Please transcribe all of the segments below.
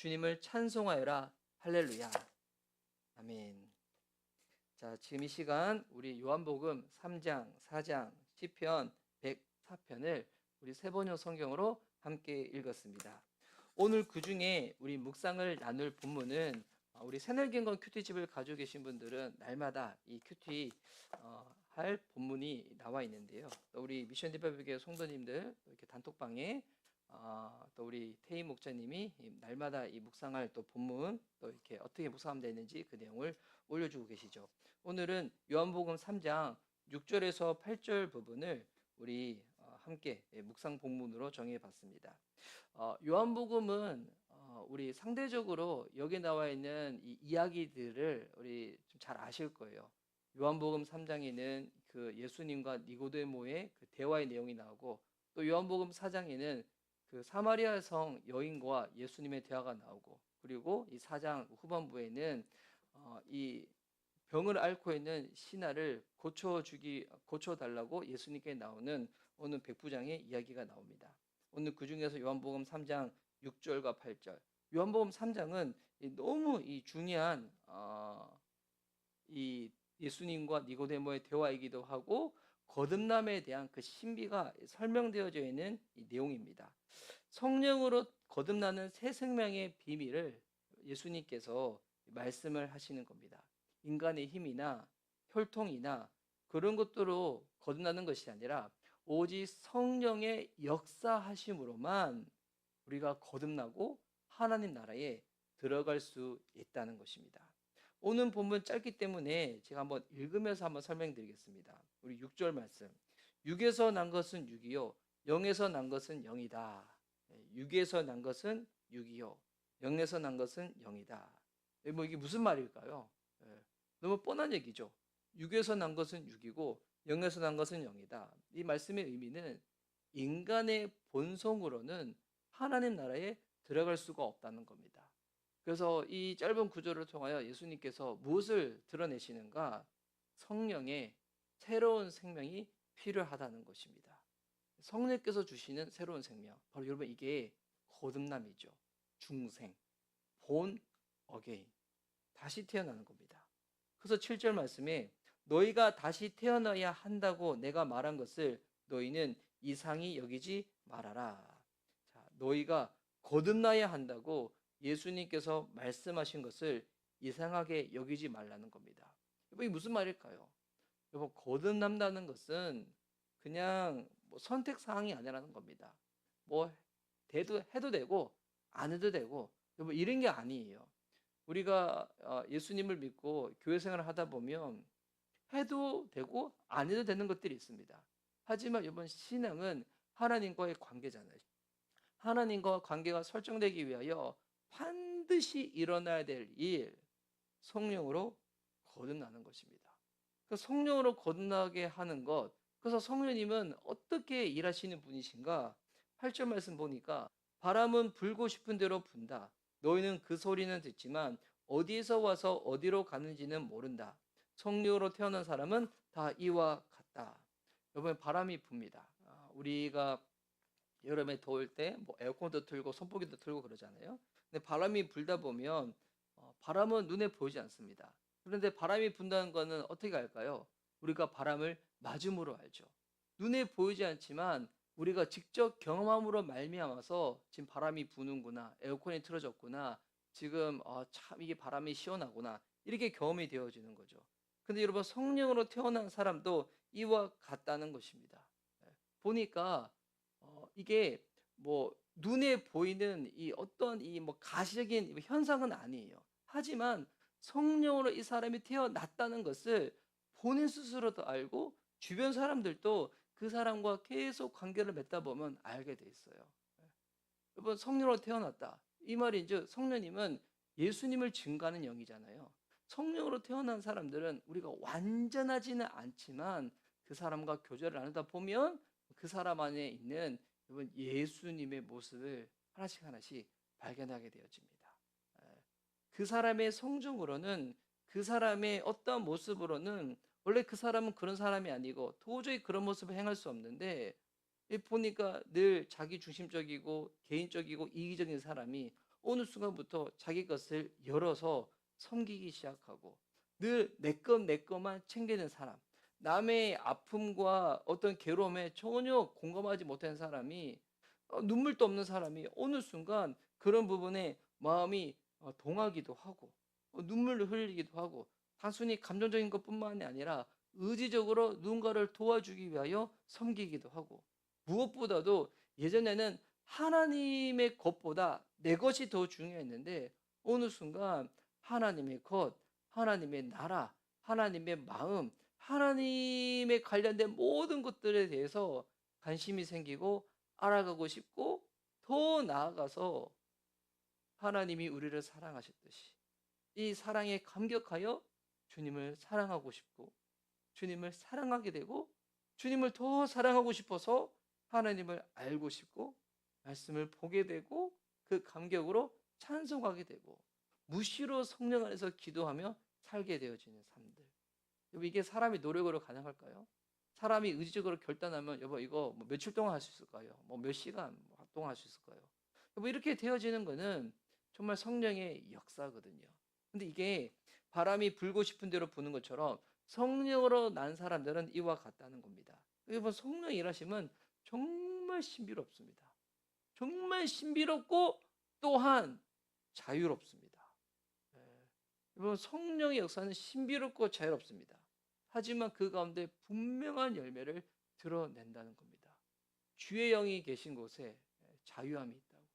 주님을 찬송하여라. 할렐루야. 아멘. 자, 지금 이 시간 우리 요한복음 3장, 4장, 시편 104편을 우리 세번역 성경으로 함께 읽었습니다. 오늘 그 중에 우리 묵상을 나눌 본문은 우리 새날경건 큐티집을 가지고 계신 분들은 날마다 이 큐티 할 본문이 나와 있는데요. 또 우리 미션 디바비교회 성도님들 이렇게 단톡방에 또 우리 태희 목자님이 날마다 이 묵상할 또 본문 또 이렇게 어떻게 묵상하면 되는지 그 내용을 올려주고 계시죠. 오늘은 요한복음 3장 6절에서 8절 부분을 우리 함께 묵상 본문으로 정해봤습니다. 요한복음은 우리 상대적으로 여기 나와 있는 이 이야기들을 우리 좀 잘 아실 거예요. 요한복음 3장에는 그 예수님과 니고데모의 그 대화의 내용이 나오고, 또 요한복음 4장에는 그 사마리아 성 여인과 예수님의 대화가 나오고, 그리고 이 4장 후반부에는 이 병을 앓고 있는 신하를 고쳐달라고 예수님께 나오는 오늘 백부장의 이야기가 나옵니다. 오늘 그 중에서 요한복음 3장 6절과 8절. 요한복음 3장은 너무 이 중요한 이 예수님과 니고데모의 대화이기도 하고, 거듭남에 대한 그 신비가 설명되어져 있는 이 내용입니다. 성령으로 거듭나는 새 생명의 비밀을 예수님께서 말씀을 하시는 겁니다. 인간의 힘이나 혈통이나 그런 것들로 거듭나는 것이 아니라 오직 성령의 역사하심으로만 우리가 거듭나고 하나님 나라에 들어갈 수 있다는 것입니다. 오늘 본문 짧기 때문에 제가 한번 읽으면서 한번 설명드리겠습니다. 우리 6절 말씀. 육에서 난 것은 육이요, 영에서 난 것은 영이다. 육에서 난 것은 육이요, 영에서 난 것은 영이다. 뭐 이게 무슨 말일까요? 너무 뻔한 얘기죠. 육에서 난 것은 육이고 영에서 난 것은 영이다. 이 말씀의 의미는 인간의 본성으로는 하나님 나라에 들어갈 수가 없다는 겁니다. 그래서 이 짧은 구절을 통하여 예수님께서 무엇을 드러내시는가? 성령의 새로운 생명이 필요하다는 것입니다. 성령께서 주시는 새로운 생명, 바로 여러분 이게 거듭남이죠. 중생, 본 어게인, 다시 태어나는 겁니다. 그래서 7절 말씀에 너희가 다시 태어나야 한다고 내가 말한 것을 너희는 이상히 여기지 말아라. 자, 너희가 거듭나야 한다고 예수님께서 말씀하신 것을 이상하게 여기지 말라는 겁니다. 이게 무슨 말일까요? 여러분, 거듭난다는 것은 그냥 뭐 선택 사항이 아니라는 겁니다. 뭐 해도 되고 안 해도 되고 여러분 이런 게 아니에요. 우리가 예수님을 믿고 교회 생활을 하다 보면 해도 되고 안 해도 되는 것들이 있습니다. 하지만 이번 신앙은 하나님과의 관계잖아요. 하나님과 관계가 설정되기 위하여 반드시 일어나야 될 일, 성령으로 거듭나는 것입니다. 그 성령으로 거듭나게 하는 것, 그래서 성령님은 어떻게 일하시는 분이신가? 8절 말씀 보니까 바람은 불고 싶은 대로 분다. 너희는 그 소리는 듣지만 어디에서 와서 어디로 가는지는 모른다. 성령으로 태어난 사람은 다 이와 같다. 여러분, 바람이 붑니다. 우리가 여름에 더울 때 뭐 에어컨도 틀고 선풍기도 틀고 그러잖아요. 근데 바람이 불다 보면 바람은 눈에 보이지 않습니다. 그런데 바람이 분다는 거는 어떻게 알까요? 우리가 바람을 맞음으로 알죠. 눈에 보이지 않지만 우리가 직접 경험함으로 말미암아서 지금 바람이 부는구나, 에어컨이 틀어졌구나, 지금 참 이게 바람이 시원하구나, 이렇게 경험이 되어지는 거죠. 근데 여러분, 성령으로 태어난 사람도 이와 같다는 것입니다. 보니까 이게 뭐 눈에 보이는 이 어떤 이 뭐 가시적인 현상은 아니에요. 하지만 성령으로 이 사람이 태어났다는 것을 본인 스스로도 알고 주변 사람들도 그 사람과 계속 관계를 맺다 보면 알게 돼 있어요. 여러분, 성령으로 태어났다. 이 말인즉 성령님은 예수님을 증거하는 영이잖아요. 성령으로 태어난 사람들은 우리가 완전하지는 않지만 그 사람과 교제를 나누다 보면 그 사람 안에 있는 여러분 예수님의 모습을 하나씩 하나씩 발견하게 되어집니다. 그 사람의 성정으로는, 그 사람의 어떤 모습으로는 원래 그 사람은 그런 사람이 아니고 도저히 그런 모습을 행할 수 없는데, 보니까 늘 자기 중심적이고 개인적이고 이기적인 사람이 어느 순간부터 자기 것을 열어서 섬기기 시작하고 늘 내 것만 챙기는 사람, 남의 아픔과 어떤 괴로움에 전혀 공감하지 못하는 사람이 눈물도 없는 사람이 어느 순간 그런 부분에 마음이 동하기도 하고 눈물을 흘리기도 하고 단순히 감정적인 것뿐만이 아니라 의지적으로 누군가를 도와주기 위하여 섬기기도 하고 무엇보다도 예전에는 하나님의 것보다 내 것이 더 중요했는데 어느 순간 하나님의 것, 하나님의 나라, 하나님의 마음, 하나님에 관련된 모든 것들에 대해서 관심이 생기고 알아가고 싶고 더 나아가서 하나님이 우리를 사랑하셨듯이 이 사랑에 감격하여 주님을 사랑하고 싶고 주님을 사랑하게 되고 주님을 더 사랑하고 싶어서 하나님을 알고 싶고 말씀을 보게 되고 그 감격으로 찬송하게 되고 무시로 성령 안에서 기도하며 살게 되어지는 삶들. 여러분 이게 사람이 노력으로 가능할까요? 사람이 의지적으로 결단하면 여보 이거 뭐 며칠 동안 할 수 있을까요? 뭐 몇 시간 동안 할 수 있을까요? 여보 이렇게 되어지는 거는 정말 성령의 역사거든요. 근데 이게 바람이 불고 싶은 대로 부는 것처럼 성령으로 난 사람들은 이와 같다는 겁니다. 여러분 성령 일하시면 정말 신비롭습니다. 정말 신비롭고 또한 자유롭습니다. 예. 여러분 성령의 역사는 신비롭고 자유롭습니다. 하지만 그 가운데 분명한 열매를 드러낸다는 겁니다. 주의 영이 계신 곳에 자유함이 있다고.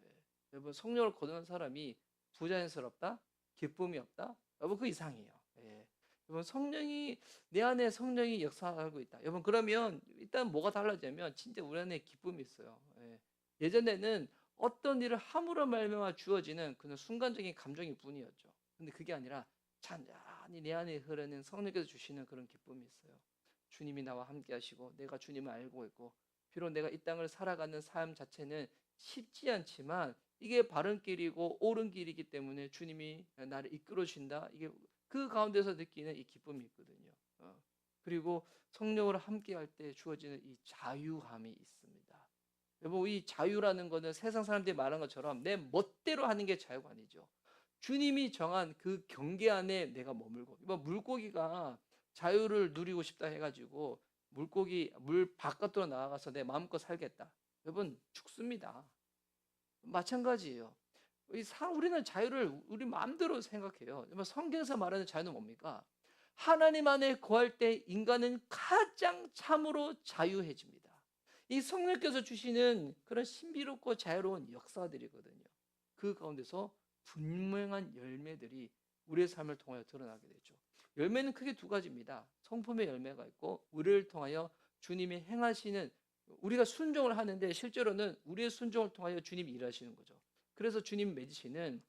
예. 여러분 성령을 거듭난 사람이 부자연스럽다? 기쁨이 없다? 여러분 그 이상이에요. 예. 여러분 성령이 내 안에 성령이 역사하고 있다. 여러분 그러면 일단 뭐가 달라지냐면 진짜 우리 안에 기쁨이 있어요. 예. 예전에는 어떤 일을 함으로 말미암아 주어지는 그런 순간적인 감정일 뿐이었죠. 근데 그게 아니라 찬찬히 내 안에 흐르는 성령께서 주시는 그런 기쁨이 있어요. 주님이 나와 함께 하시고 내가 주님을 알고 있고 비록 내가 이 땅을 살아가는 삶 자체는 쉽지 않지만 이게 바른 길이고 옳은 길이기 때문에 주님이 나를 이끌어 주신다. 이게 그 가운데서 느끼는 이 기쁨이 있거든요. 그리고 성령으로 함께 할 때 주어지는 이 자유함이 있습니다. 여러분 이 자유라는 거는 세상 사람들이 말하는 것처럼 내 멋대로 하는 게 자유가 아니죠. 주님이 정한 그 경계 안에 내가 머물고 뭐 물고기가 자유를 누리고 싶다 해가지고 물고기 물 바깥으로 나가서 내 마음껏 살겠다. 여러분 죽습니다. 마찬가지예요. 우리는 자유를 우리 마음대로 생각해요. 성경에서 말하는 자유는 뭡니까? 하나님 안에 거할 때 인간은 가장 참으로 자유해집니다. 이 성령께서 주시는 그런 신비롭고 자유로운 역사들이거든요. 그 가운데서 분명한 열매들이 우리의 삶을 통하여 드러나게 되죠. 열매는 크게 두 가지입니다. 성품의 열매가 있고 우리를 통하여 주님이 행하시는 우리가 순종을 하는데 실제로는 우리의 순종을 통하여 주님이 일하시는 거죠. 그래서 주님 맺으시는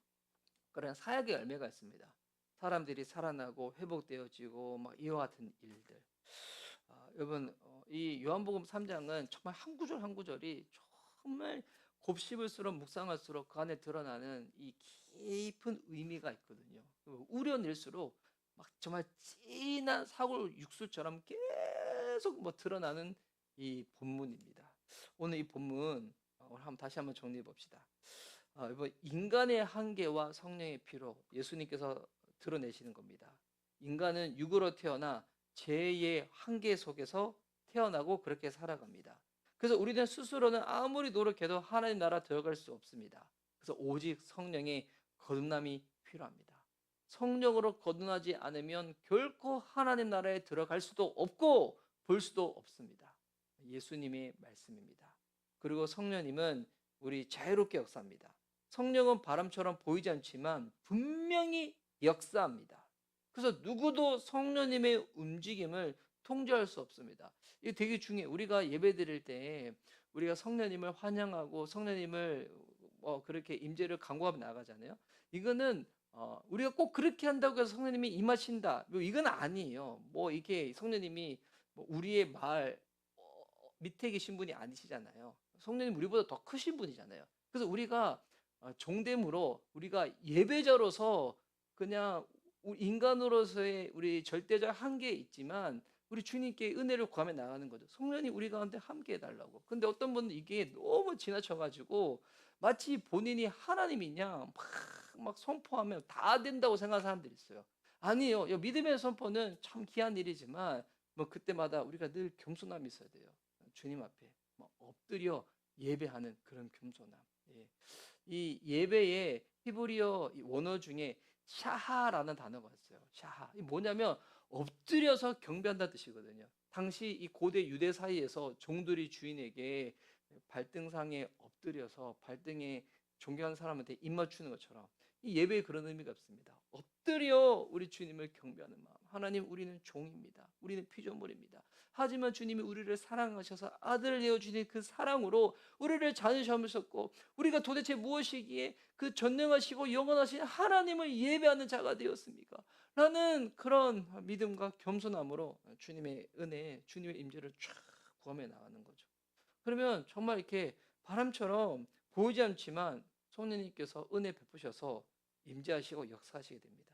그런 사역의 열매가 있습니다. 사람들이 살아나고 회복되어지고 막 이와 같은 일들. 여러분 이 요한복음 3장은 정말 한 구절 한 구절이 정말 곱씹을수록 묵상할수록 그 안에 드러나는 이 깊은 의미가 있거든요. 우려낼수록 막 정말 진한 사골 육수처럼 계속 뭐 드러나는 이 본문입니다. 오늘 이 본문 오늘 다시 한번 정리해 봅시다. 이번 인간의 한계와 성령의 피로 예수님께서 드러내시는 겁니다. 인간은 육으로 태어나 죄의 한계 속에서 태어나고 그렇게 살아갑니다. 그래서 우리는 스스로는 아무리 노력해도 하나님 나라 들어갈 수 없습니다. 그래서 오직 성령의 거듭남이 필요합니다. 성령으로 거듭나지 않으면 결코 하나님 나라에 들어갈 수도 없고 볼 수도 없습니다. 예수님의 말씀입니다. 그리고 성령님은 우리 자유롭게 역사합니다. 성령은 바람처럼 보이지 않지만 분명히 역사합니다. 그래서 누구도 성령님의 움직임을 통제할 수 없습니다. 이게 되게 중요해요. 우리가 예배 드릴 때 우리가 성령님을 환영하고 성령님을 그렇게 임재를 간구하며 나가잖아요. 이거는 우리가 꼭 그렇게 한다고 해서 성령님이 임하신다. 이건 아니에요. 이게 성령님이 우리의 말 밑에 계신 분이 아니시잖아요. 성령님 우리보다 더 크신 분이잖아요. 그래서 우리가 종됨으로 우리가 예배자로서 그냥 인간으로서의 우리 절대적 한계에 있지만 우리 주님께 은혜를 구하며 나가는 거죠. 성령이 우리 가운데 함께 해달라고. 근데 어떤 분은 이게 너무 지나쳐가지고 마치 본인이 하나님이냐 막 선포하면 다 된다고 생각하는 사람들이 있어요. 아니에요. 이 믿음의 선포는 참 귀한 일이지만 뭐 그때마다 우리가 늘 겸손함이 있어야 돼요. 주님 앞에 뭐 엎드려 예배하는 그런 겸손함. 예. 이 예배의 히브리어 원어 중에 샤하라는 단어가 있어요. 샤하. 이 뭐냐면 엎드려서 경배한다는 뜻이거든요. 당시 이 고대 유대 사이에서 종들이 주인에게 발등상에 엎드려서 발등에 존경하는 사람한테 입 맞추는 것처럼 이 예배에 그런 의미가 없습니다. 엎드려 우리 주님을 경배하는 마음. 하나님, 우리는 종입니다. 우리는 피조물입니다. 하지만 주님이 우리를 사랑하셔서 아들을 내어주신 그 사랑으로 우리를 자녀 삼으셨고, 우리가 도대체 무엇이기에 그 전능하시고 영원하신 하나님을 예배하는 자가 되었습니까? 라는 그런 믿음과 겸손함으로 주님의 은혜, 주님의 임재를 쫙 구하며 나가는 거죠. 그러면 정말 이렇게 바람처럼 보이지 않지만 성령님께서 은혜 베푸셔서 임재하시고 역사하시게 됩니다.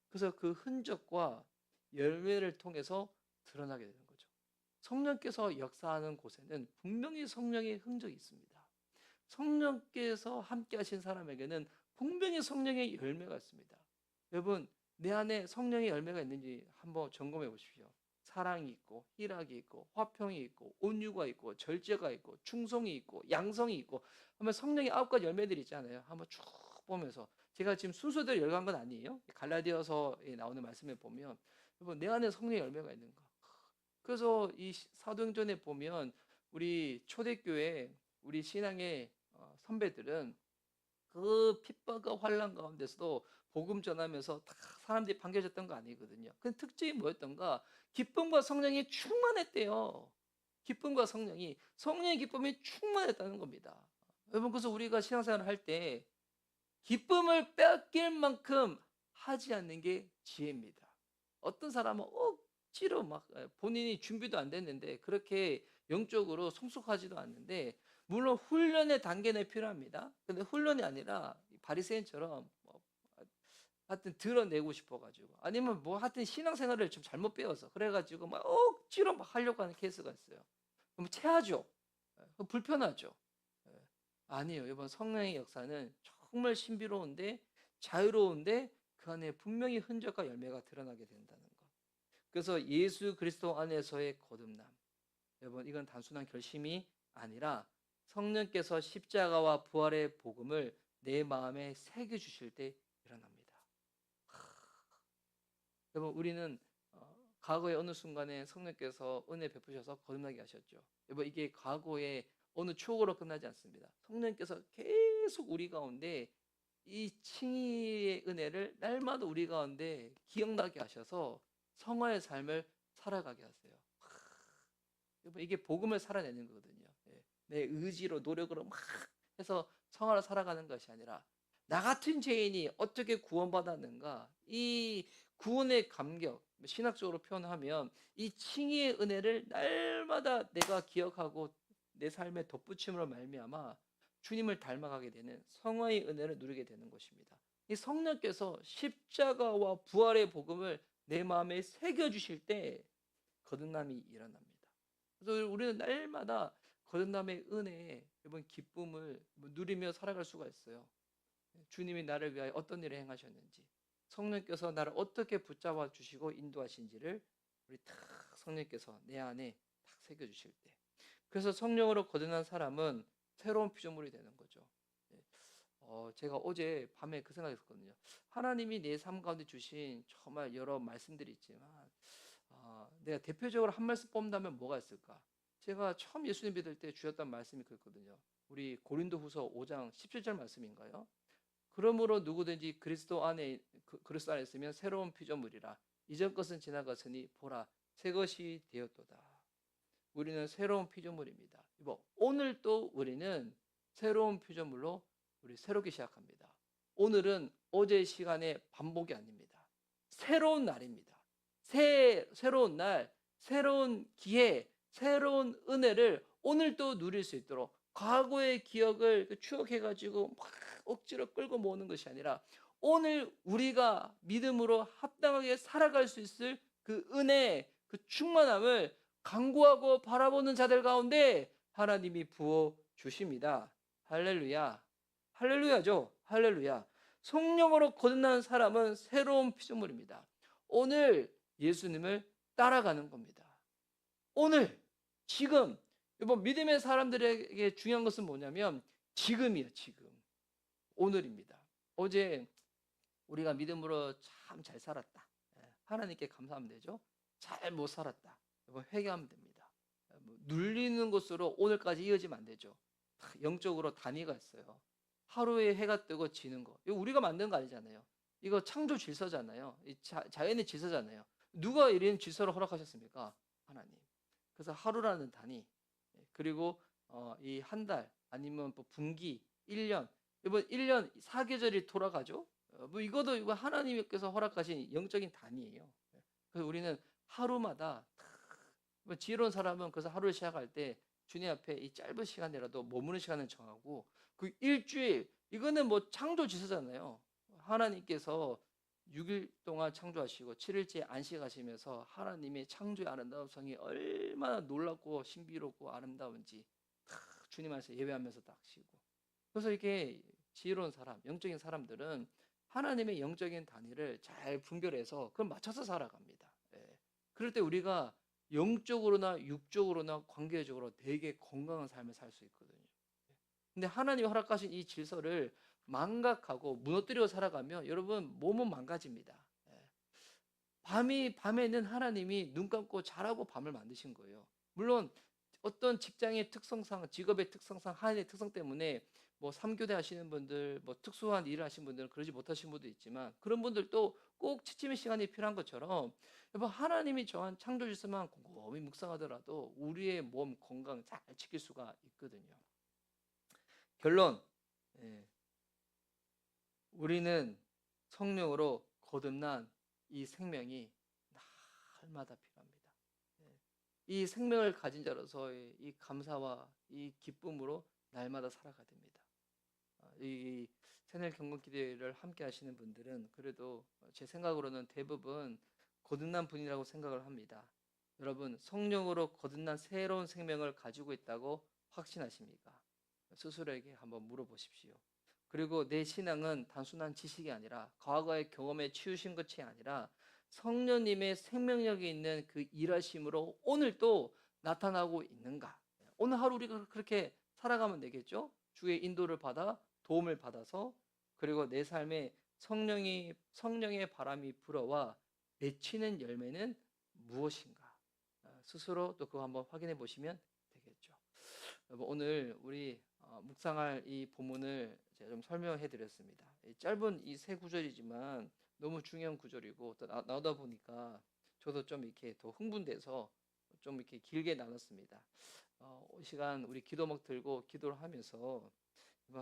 그래서 그 흔적과 열매를 통해서 드러나게 되는 거죠. 성령께서 역사하는 곳에는 분명히 성령의 흔적이 있습니다. 성령께서 함께 하신 사람에게는 분명히 성령의 열매가 있습니다. 여러분, 내 안에 성령의 열매가 있는지 한번 점검해 보십시오. 사랑이 있고, 희락이 있고, 화평이 있고, 온유가 있고, 절제가 있고, 충성이 있고, 양성이 있고, 하면 성령의 9가지 열매들이 있잖아요. 한번 쭉 보면서 제가 지금 순서대로 열간 건 아니에요. 갈라디아서에 나오는 말씀에 보면 여러분, 내 안에 성령의 열매가 있는가. 그래서 이 사도행전에 보면 우리 초대교회 우리 신앙의 선배들은 그 핍박과 환란 가운데서도 복음 전하면서 다 사람들이 반겨졌던 거 아니거든요. 그 특징이 뭐였던가? 기쁨과 성령이 충만했대요. 기쁨과 성령의 기쁨이 충만했다는 겁니다. 여러분, 그래서 우리가 신앙생활을 할 때 기쁨을 뺏길 만큼 하지 않는 게 지혜입니다. 어떤 사람은 억지로 막 본인이 준비도 안 됐는데 그렇게 영적으로 성숙하지도 않는데, 물론 훈련의 단계는 필요합니다. 근데 훈련이 아니라 바리새인처럼 뭐 하여튼 드러내고 싶어가지고, 아니면 뭐 하여튼 신앙생활을 좀 잘못 배워서 그래가지고 막 억지로 막 하려고 하는 케이스가 있어요. 그럼 체하죠. 그럼 불편하죠. 예. 아니에요. 이번 성령의 역사는 정말 신비로운데 자유로운데 그 안에 분명히 흔적과 열매가 드러나게 된다는 것. 그래서 예수 그리스도 안에서의 거듭남. 여러분, 이건 단순한 결심이 아니라 성령께서 십자가와 부활의 복음을 내 마음에 새겨 주실 때 일어납니다. 여러분, 우리는 과거의 어느 순간에 성령께서 은혜 베푸셔서 거듭나게 하셨죠. 여러분, 이게 과거의 어느 추억으로 끝나지 않습니다. 성령께서 계속 우리 가운데 이 칭의의 은혜를 날마다 우리 가운데 기억나게 하셔서 성화의 삶을 살아가게 하세요. 여러분, 이게 복음을 살아내는 거거든요. 예. 내 의지로 노력으로 막 해서 성화를 살아가는 것이 아니라 나 같은 죄인이 어떻게 구원받았는가, 이 구원의 감격, 신학적으로 표현하면 이 칭의의 은혜를 날마다 내가 기억하고 내 삶에 덧붙임으로 말미암아 주님을 닮아가게 되는 성화의 은혜를 누리게 되는 것입니다. 이 성령께서 십자가와 부활의 복음을 내 마음에 새겨 주실 때 거듭남이 일어납니다. 그래서 우리는 날마다 거듭남의 은혜에 이번 기쁨을 누리며 살아갈 수가 있어요. 주님이 나를 위하여 어떤 일을 행하셨는지, 성령께서 나를 어떻게 붙잡아 주시고 인도하신지를 우리 탁 성령께서 내 안에 탁 새겨 주실 때, 그래서 성령으로 거듭난 사람은 새로운 피조물이 되는 거죠. 제가 어제 밤에 그 생각했거든요. 하나님이 내 삶 가운데 주신 정말 여러 말씀들이 있지만 내가 대표적으로 한 말씀 뽑는다면 뭐가 있을까? 제가 처음 예수님 믿을 때 주셨던 말씀이 그렇거든요. 우리 고린도후서 5장 17절 말씀인가요? 그러므로 누구든지 그리스도 안에 있으면 새로운 피조물이라. 이전 것은 지나갔으니 보라 새 것이 되었도다. 우리는 새로운 피조물입니다. 오늘 또 우리는 새로운 피조물로 우리 새롭게 시작합니다. 오늘은 어제 시간의 반복이 아닙니다. 새로운 날입니다. 새로운 날, 새로운 기회, 새로운 은혜를 오늘 또 누릴 수 있도록 과거의 기억을 추억해가지고 막 억지로 끌고 모으는 것이 아니라 오늘 우리가 믿음으로 합당하게 살아갈 수 있을 그 은혜, 그 충만함을 간구하고 바라보는 자들 가운데 하나님이 부어 주십니다. 할렐루야. 할렐루야죠. 할렐루야. 성령으로 거듭나는 사람은 새로운 피조물입니다. 오늘 예수님을 따라가는 겁니다. 오늘, 지금, 여러분, 믿음의 사람들에게 중요한 것은 뭐냐면 지금이에요, 지금. 오늘입니다. 어제 우리가 믿음으로 참 잘 살았다. 하나님께 감사하면 되죠. 잘 못 살았다. 여러분, 회개하면 됩니다. 눌리는 것으로 오늘까지 이어지면 안 되죠. 영적으로 단위가 있어요. 하루에 해가 뜨고 지는 거. 이거 우리가 만든 거 아니잖아요. 이거 창조 질서잖아요. 자연의 질서잖아요. 누가 이런 질서를 허락하셨습니까? 하나님. 그래서 하루라는 단위, 그리고 이 한 달, 아니면 뭐 분기, 1년, 이번 1년 4계절이 돌아가죠. 뭐 이거 하나님께서 허락하신 영적인 단위예요. 그래서 우리는 하루마다 뭐 지혜로운 사람은 그래서 하루를 시작할 때 주님 앞에 이 짧은 시간이라도 머무는 시간을 정하고, 그 일주일, 이거는 뭐 창조 지서잖아요. 하나님께서 6일 동안 창조하시고 7일째 안식하시면서 하나님의 창조의 아름다움성이 얼마나 놀랍고 신비롭고 아름다운지 주님 안에서 예배하면서 딱 쉬고. 그래서 이렇게 지혜로운 사람, 영적인 사람들은 하나님의 영적인 단위를 잘 분별해서 그걸 맞춰서 살아갑니다. 그럴 때 우리가 영적으로나 육적으로나 관계적으로 되게 건강한 삶을 살 수 있거든요. 근데 하나님이 허락하신 이 질서를 망각하고 무너뜨려 살아가면 여러분 몸은 망가집니다. 밤에는 하나님이 눈 감고 자라고 밤을 만드신 거예요. 물론 어떤 직장의 특성상, 직업의 특성상, 하나님의 특성 때문에 뭐 3교대 하시는 분들, 뭐 특수한 일을 하시는 분들은 그러지 못하신 분도 있지만, 그런 분들도 꼭 지침의 시간이 필요한 것처럼 여러분, 하나님이 정한 창조 질서만 곰곰이 묵상하더라도 우리의 몸 건강 잘 지킬 수가 있거든요. 결론, 우리는 성령으로 거듭난 이 생명이 날마다 필요합니다. 이 생명을 가진 자로서 이 감사와 이 기쁨으로 날마다 살아가야 됩니다. 이 새날 경건 기도회를 함께 하시는 분들은 그래도 제 생각으로는 대부분 거듭난 분이라고 생각을 합니다. 여러분, 성령으로 거듭난 새로운 생명을 가지고 있다고 확신하십니까? 스스로에게 한번 물어보십시오. 그리고 내 신앙은 단순한 지식이 아니라 과거의 경험에 치우신 것이 아니라 성령님의 생명력이 있는 그 일하심으로 오늘도 나타나고 있는가? 오늘 하루 우리가 그렇게 살아가면 되겠죠? 주의 인도를 받아 도움을 받아서, 그리고 내 삶에 성령의 바람이 불어와 맺히는 열매는 무엇인가? 스스로 또 그거 한번 확인해 보시면 되겠죠. 오늘 우리 묵상할 이 본문을 제가 좀 설명해 드렸습니다. 짧은 이 세 구절이지만 너무 중요한 구절이고, 또 나오다 보니까 저도 좀 이렇게 더 흥분돼서 좀 이렇게 길게 나눴습니다. 시간 우리 기도막 들고 기도를 하면서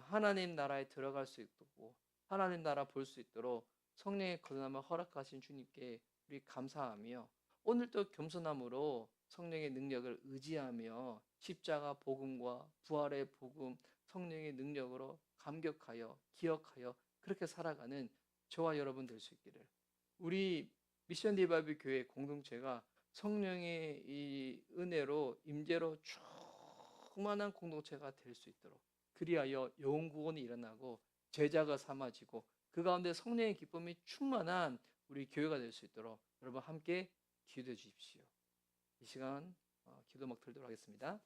하나님 나라에 들어갈 수 있고 하나님 나라 볼 수 있도록 성령의 거듭남을 허락하신 주님께 우리 감사하며, 오늘도 겸손함으로 성령의 능력을 의지하며 십자가 복음과 부활의 복음, 성령의 능력으로 감격하여 기억하여 그렇게 살아가는 저와 여러분 될 수 있기를, 우리 미션 리바이벌 교회 공동체가 성령의 이 은혜로 임재로 충만한 공동체가 될 수 있도록, 그리하여 영혼 구원이 일어나고 제자가 삼아지고 그 가운데 성령의 기쁨이 충만한 우리 교회가 될 수 있도록 여러분 함께 기도해 주십시오. 이 시간 기도 막 들도록 하겠습니다.